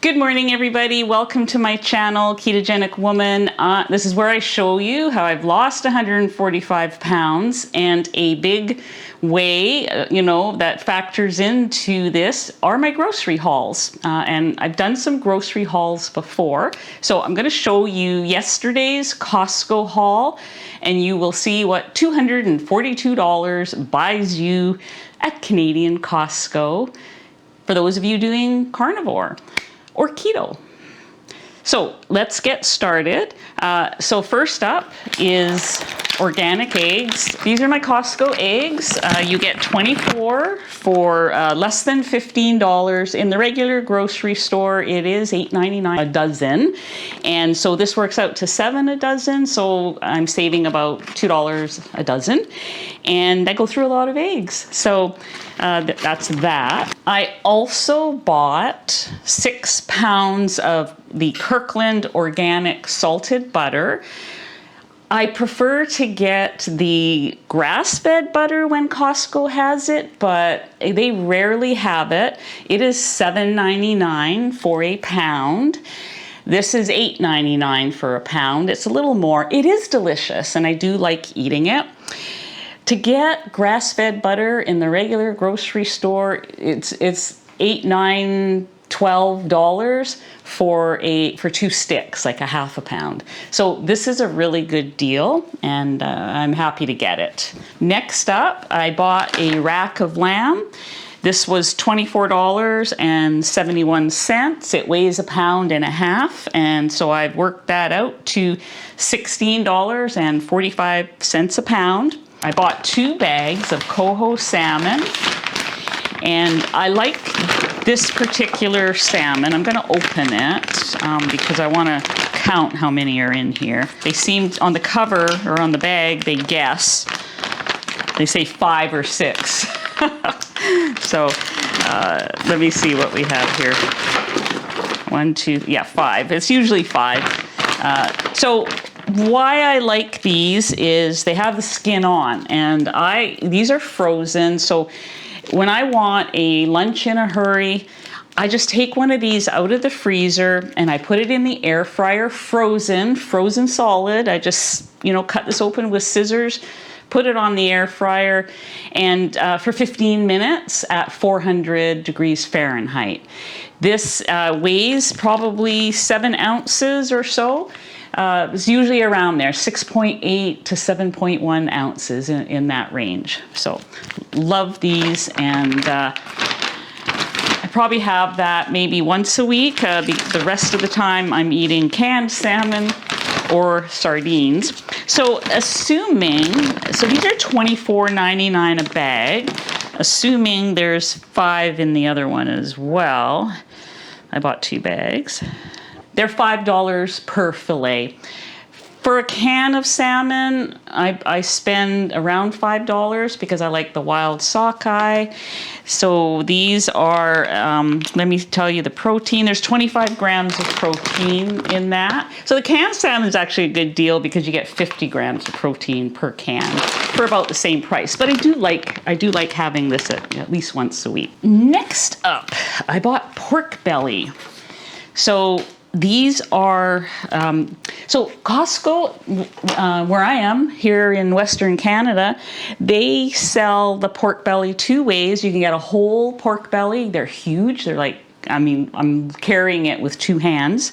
Good morning, everybody. Welcome to my channel, Ketogenic Woman. This is where I show you how I've lost 145 pounds, and a big way, that factors into this are my grocery hauls. And I've done some grocery hauls before. So I'm going to show you yesterday's Costco haul, and you will see what $242 buys you at Canadian Costco for those of you doing carnivore or keto. So let's get started. So first up is organic eggs. These are my Costco eggs. You get 24 for less than $15. In the regular grocery store, it is $8.99 a dozen. And so this works out to $7 a dozen. So I'm saving about $2 a dozen. And I go through a lot of eggs. So that's that. I also bought 6 pounds of the Kirkland organic salted butter. I prefer to get the grass-fed butter when Costco has it, but they rarely have it. It is $7.99 for a pound. This is $8.99 for a pound. It's a little more. It is delicious, and I do like eating it. To get grass-fed butter in the regular grocery store, it's $8, $9, $12 for 2 sticks, like a half a pound. So this is a really good deal, and I'm happy to get it. Next up, I bought a rack of lamb. This was $24.71. It weighs 1.5 pounds, and so I've worked that out to $16.45 a pound. I bought 2 bags of coho salmon, and I like this particular salmon. I'm going to open it because I want to count how many are in here. They seem, on the cover or on the bag, they guess. They say 5 or 6. So let me see what we have here. 1, 2, 5. It's usually 5. So why I like these is they have the skin on, and these are frozen. So when I want a lunch in a hurry, I just take one of these out of the freezer and I put it in the air fryer, frozen solid. I just, cut this open with scissors, put it on the air fryer, and for 15 minutes at 400 degrees Fahrenheit. This weighs probably 7 ounces or so. It's usually around there, 6.8 to 7.1 ounces in that range. So love these, and I probably have that maybe once a week. The rest of the time I'm eating canned salmon or sardines. So these are $24.99 a bag, assuming there's 5 in the other one as well. I bought 2 bags. They're $5 per fillet. For a can of salmon, I spend around $5 because I like the wild sockeye. So these are, let me tell you the protein. There's 25 grams of protein in that. So the canned salmon is actually a good deal because you get 50 grams of protein per can for about the same price. But I do like having this at least once a week. Next up, I bought pork belly. So these are, Costco, where I am here in Western Canada, they sell the pork belly 2 ways. You can get a whole pork belly. They're huge. They're like, I'm carrying it with 2 hands.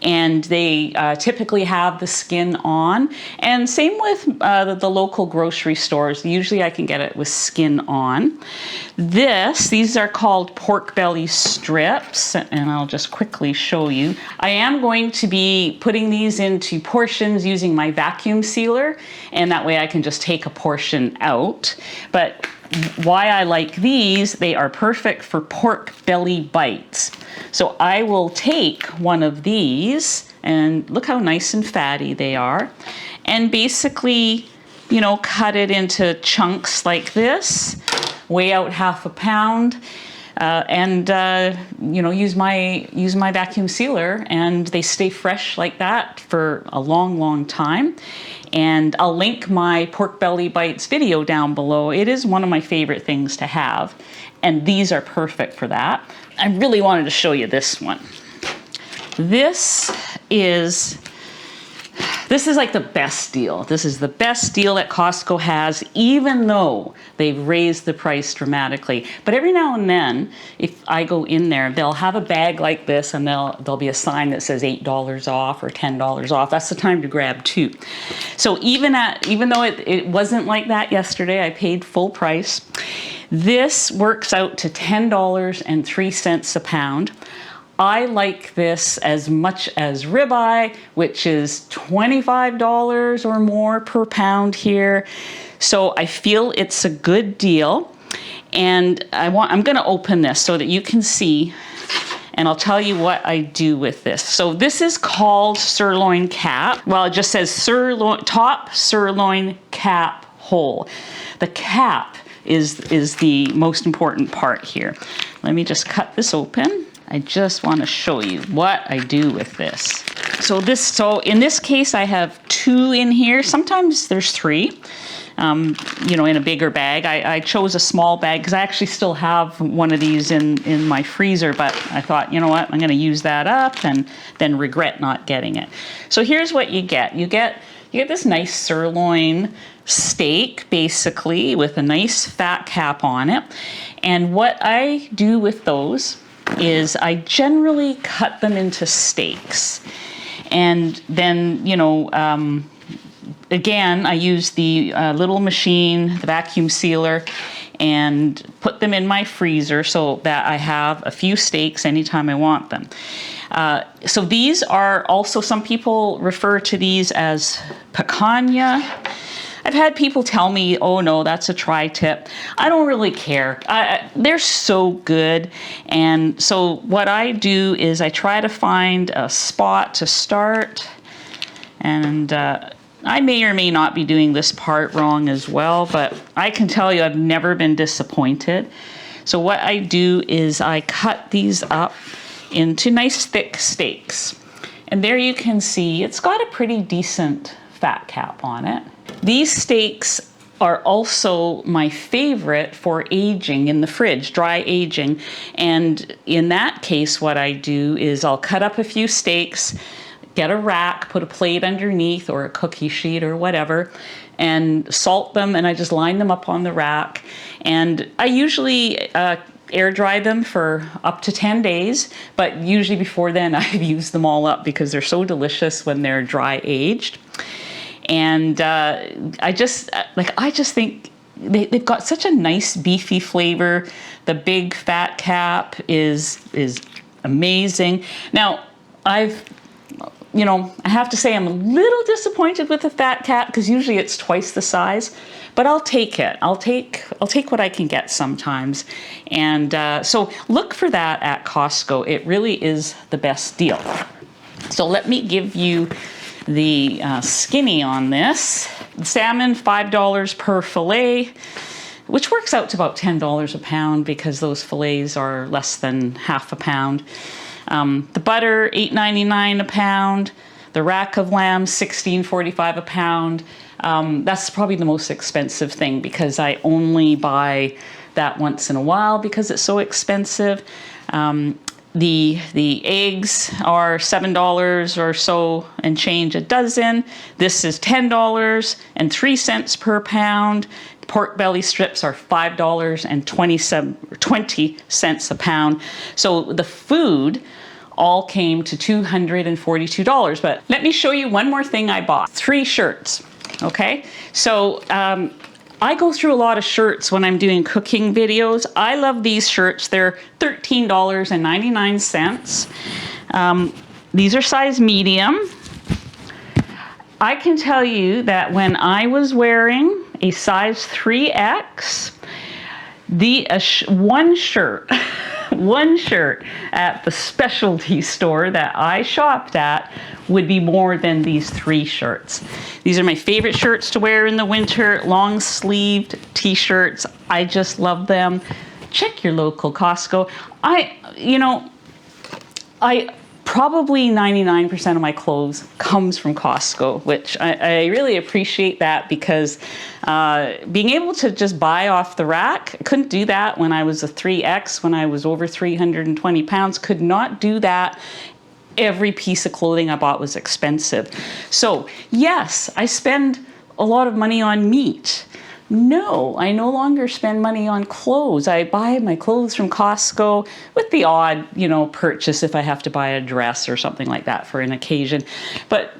And they typically have the skin on. And same with the local grocery stores. Usually I can get it with skin on. These are called pork belly strips, and I'll just quickly show you. I am going to be putting these into portions using my vacuum sealer, and that way I can just take a portion out. But why I like these, they are perfect for pork belly bites. So I will take one of these, and look how nice and fatty they are, and basically, cut it into chunks like this, weigh out 1/2 pound, and use my vacuum sealer, and they stay fresh like that for a long time. And I'll link my pork belly bites video down below. It is one of my favorite things to have, and these are perfect for that. I really wanted to show you this one. This is like the best deal. This is the best deal that Costco has, even though they've raised the price dramatically. But every now and then, if I go in there, they'll have a bag like this, and there'll be a sign that says $8 off or $10 off. That's the time to grab two. So even though it wasn't like that yesterday, I paid full price. This works out to $10.03 a pound. I like this as much as ribeye, which is $25 or more per pound here. So I feel it's a good deal. And I'm going to open this so that you can see, and I'll tell you what I do with this. So this is called sirloin cap. Well, it just says top sirloin cap whole. The cap is the most important part here. Let me just cut this open. I just want to show you what I do with this. So in this case, I have two in here. Sometimes there's three, in a bigger bag. I chose a small bag because I actually still have one of these in my freezer, but I thought, you know what, I'm going to use that up and then regret not getting it. So here's what you get. You get this nice sirloin steak, basically, with a nice fat cap on it. And what I do with those is I generally cut them into steaks. And then, again, I use the little machine, the vacuum sealer, and put them in my freezer so that I have a few steaks anytime I want them. So these are also, some people refer to these as picanha. I've had people tell me, oh no, that's a tri-tip. I don't really care. They're so good. And so what I do is I try to find a spot to start. And I may or may not be doing this part wrong as well, but I can tell you I've never been disappointed. So what I do is I cut these up into nice thick steaks. And there you can see it's got a pretty decent fat cap on it. These steaks are also my favorite for aging in the fridge, dry aging. And in that case, what I do is I'll cut up a few steaks, get a rack, put a plate underneath or a cookie sheet or whatever, and salt them, and I just line them up on the rack. And I usually air dry them for up to 10 days, but usually before then I've used them all up because they're so delicious when they're dry aged. And I just think they've got such a nice beefy flavor. The big fat cap is amazing. Now, I have to say I'm a little disappointed with the fat cap because usually it's twice the size, but I'll take it. I'll take what I can get sometimes. And so look for that at Costco. It really is the best deal. So let me give you the skinny on this. Salmon, $5 per fillet, which works out to about $10 a pound because those fillets are less than half a pound. The butter, $8.99 a pound. The rack of lamb, $16.45 a pound. That's probably the most expensive thing because I only buy that once in a while because it's so expensive. The eggs are $7 or so and change a dozen. This is $10.03 per pound. Pork belly strips are $5.20 a pound. So the food all came to $242. But let me show you one more thing I bought. 3 shirts, okay? So I go through a lot of shirts when I'm doing cooking videos. I love these shirts. They're $13.99. These are size medium. I can tell you that when I was wearing a size 3X, one shirt at the specialty store that I shopped at would be more than these 3 shirts. These are my favorite shirts to wear in the winter, long sleeved t-shirts. I just love them. Check your local Costco. I probably 99% of my clothes comes from Costco, which I really appreciate that because being able to just buy off the rack, I couldn't do that when I was a 3X, when I was over 320 pounds, could not do that every piece of clothing I bought was expensive. So yes, I spend a lot of money on meat. No, I no longer spend money on clothes. I buy my clothes from Costco with the odd, purchase if I have to buy a dress or something like that for an occasion. But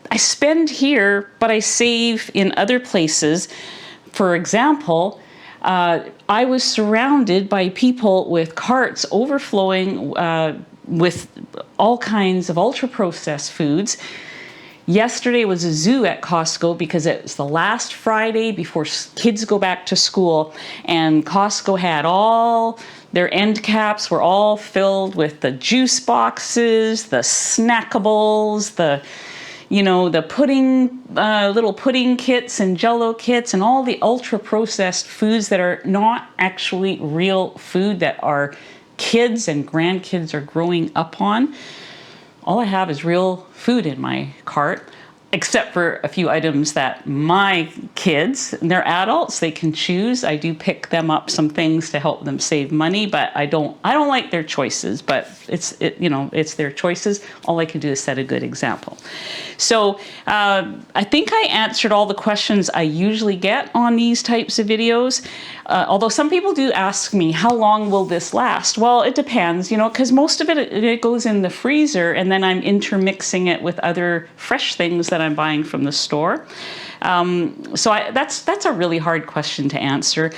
I spend here, but I save in other places. For example, I was surrounded by people with carts overflowing with all kinds of ultra-processed foods. Yesterday was a zoo at Costco because it was the last Friday before kids go back to school, and Costco had all their end caps were all filled with the juice boxes, the snackables, the pudding, little pudding kits and Jell-O kits, and all the ultra-processed foods that are not actually real food that our kids and grandkids are growing up on. All I have is real food in my cart, except for a few items that my kids, they're adults, they can choose. I do pick them up some things to help them save money, but I don't like their choices, but it's their choices. All I can do is set a good example. So I think I answered all the questions I usually get on these types of videos. Although some people do ask me, how long will this last? Well, it depends, because most of it goes in the freezer, and then I'm intermixing it with other fresh things that I'm buying from the store. So that's a really hard question to answer.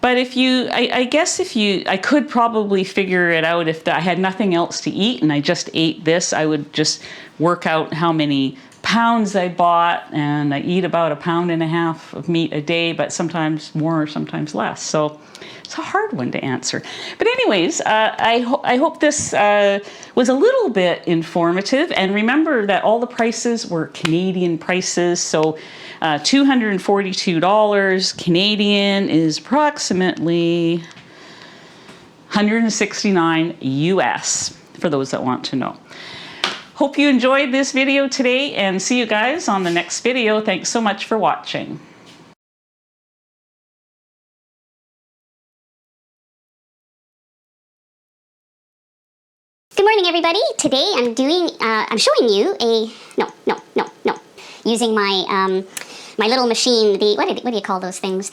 But I could probably figure it out if I had nothing else to eat and I just ate this. I would just work out how many pounds I bought, and I eat about 1.5 pounds of meat a day, but sometimes more, sometimes less. So it's a hard one to answer. But anyways, I hope this was a little bit informative. And remember that all the prices were Canadian prices. So $242 Canadian is approximately 169 US, for those that want to know. Hope you enjoyed this video today, and see you guys on the next video. Thanks so much for watching. Good morning, everybody. Today I'm showing you using my my little machine, what do you call those things?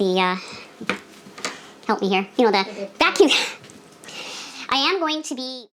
Help me here. The vacuum. I am going to be